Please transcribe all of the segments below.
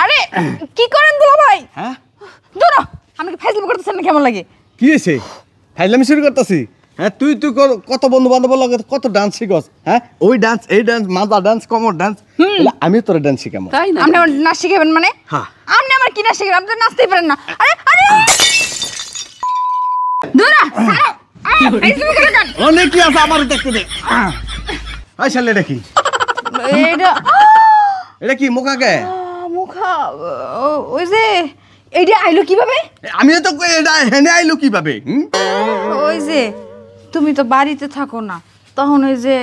আরে কি করেন দুলা ভাই? হ্যাঁ দূর আমি কি ফাইজলামি করতেছেন না? কেমন লাগে? কি হয়েছে? ফাইজলামি শুরু করতেছি? হ্যাঁ তুই কত বন্ধু বান্ধব লাগে কত ডান্স শিখস? হ্যাঁ ওই ডান্স এই ডান্স মাজা ডান্স কমর ডান্স, আমি তোর ডান্স শিখাবো। আপনি আমার নাচ শিখাবেন মানে? হ্যাঁ আপনি আমার কি নাচ শিখাবেন? আপনি তো নাচতেই পারেন না। আরে আরে দূর ফাইজলামি করে কেন? অনেক কি আছে আমার দেখতে দে। আই শালে এটা কি? এটা কি মুখাকে? মুখা ওই যে এইটা আইলো কিভাবে? আমিও তো এটা হেনে আইলো কিভাবে? ওই যে তুমি তো বাড়িতে থাকো না, তখন ওই যে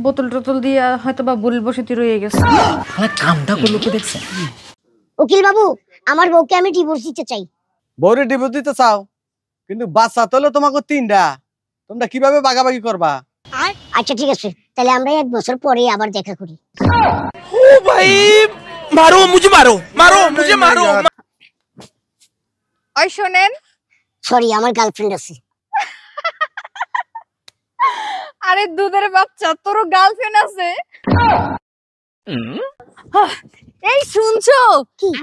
বোতল টোতল দিয়ে হয়তো বা ভুল বসতি রয়ে গেছে। কামটা করলো তো দেখছেন? উকিল বাবু, আমার বউকে আমি ডিভোর্স দিতে চাই। বউরে ডিভোর্স দিতে চাও, কিন্তু বাচ্চা তো হলো তোমাকে 3টা, তোমরা কিভাবে ভাগাভাগি করবা? আচ্ছা ঠিক আছে, তাহলে আমরা 1 বছর পরে আবার দেখা করি। ও ভাই মারো মুঝে মারো মারো মুঝে মারো। ওই শোনেন, সরি আমার গার্লফ্রেন্ড আছে। আরে দুধের বাচ্চা, তোরও গার্লফ্রেন্ড আছে? এই শুনছো,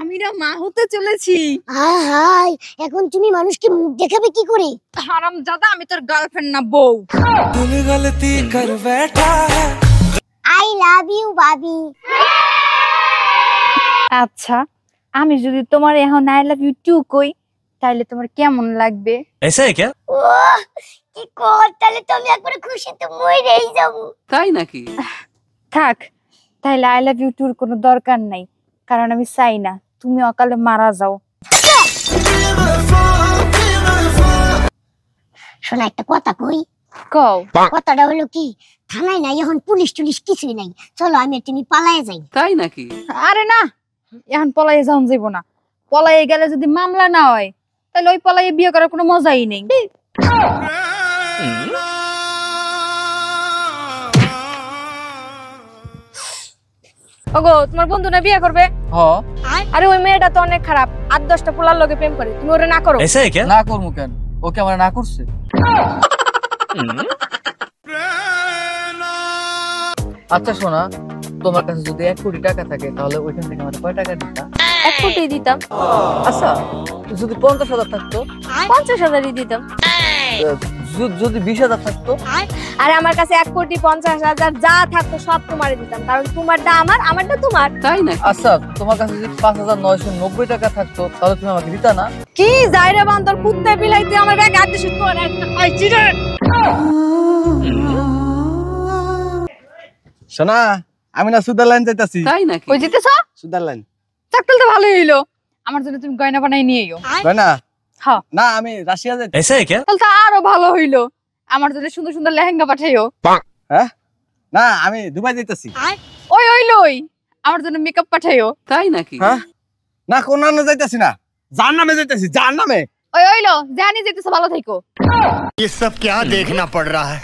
আমি না মা হতে চলেছি। হাই, এখন তুমি মানুষকে মুখ দেখাবে কি করে? হারামজাদা, আমি তোর গার্লফ্রেন্ড না বউ। তুই গলতি কর बैठा है। আই লাভ ইউ বাবি। আচ্ছা, আমি যদি তোমার এখন আই লাভ ইউ টু কই, তাহলে তোমার কেমন লাগবে? ऐसा है क्या? ও কি কর, তাহলে তো আমি একবারে খুশিতে মরেই যাব। তাই নাকি? থাক, তাহলে আই লাভ ইউ টুর কোনো দরকার নাই, কারণ আমি চাই না তুমি অকালে মারা যাও। শোনা একটা কথা কই। কও। কথাটা হলো কি, থানায় নাই এখন পুলিশ টুলিশ কিছুই নাই, চলো আমি আর তুমি পালায়ে যাই। তাই নাকি? আরে না, এখন পলাইয়ে যাওন যাইব না। পলাইয়ে গেলে যদি মামলা না হয়, তাহলে ওই পলাইয়ে বিয়ে করার কোনো মজাই নেই। ওগো, তোমার বন্ধু না বিয়ে করবে? হ্যাঁ। আরে ওই মেয়েটা তো অনেক খারাপ, 8-10টা পোলার লগে প্রেম করে, তুমি ওরে না করো। ऐसा है क्या? না করবো কেন? ওকে আমার না করছে। আচ্ছা শোনা, তোমার কাছে যদি 1 কোটি টাকা থাকে তাহলে ওইখান থেকে আমার কয় টাকা দিতা? 1 কোটি দিতাম। আচ্ছা যদি 50,000 থাকতো? 50,000ই দিতাম। যদি 20,000 থাকতো? আরে আমার কাছে 1,50,000,000 যা থাকতো সব তোমারে দিতাম, কারণ তোমারটা আমার, আমারটা তোমার। তাই নাকি? আচ্ছা তোমার কাছে যদি 5,990 টাকা থাকতো তাহলে তুমি আমাকে দিতা না? কি যাইরে বান্দর কুত্তে বিলাই, তুই আমার গায়ে হাত দিছিস? তোর একটা খাইছি রে। শোনা, আমি না সুদারল্যান্ড যাইতাছি। তাই নাকি? কই জিতেছ? সুদারল্যান্ড। চাকল তো ভালোই হইলো, আমার জন্য তুমি গয়না বানাই নিয়ে আইও। গয়না? হ্যাঁ। না আমি রাশিয়া যাইতাছি। ऐसा है क्या? তাহলে তো আরো ভালো হইলো, আমার জন্য সুন্দর সুন্দর লেহেঙ্গা পাঠাইও। হ্যাঁ না আমি দুবাই যাইতাছি। ওই ওইলই আমার জন্য মেকআপ পাঠাইও। তাই নাকি? হ্যাঁ না কোন নামে যাইতাছি না, যার নামে যাইতাছি, যার নামে। ওই ওইলো জানি যেতেছ, ভালো থাকো। ये सब क्या देखना पड़ रहा है।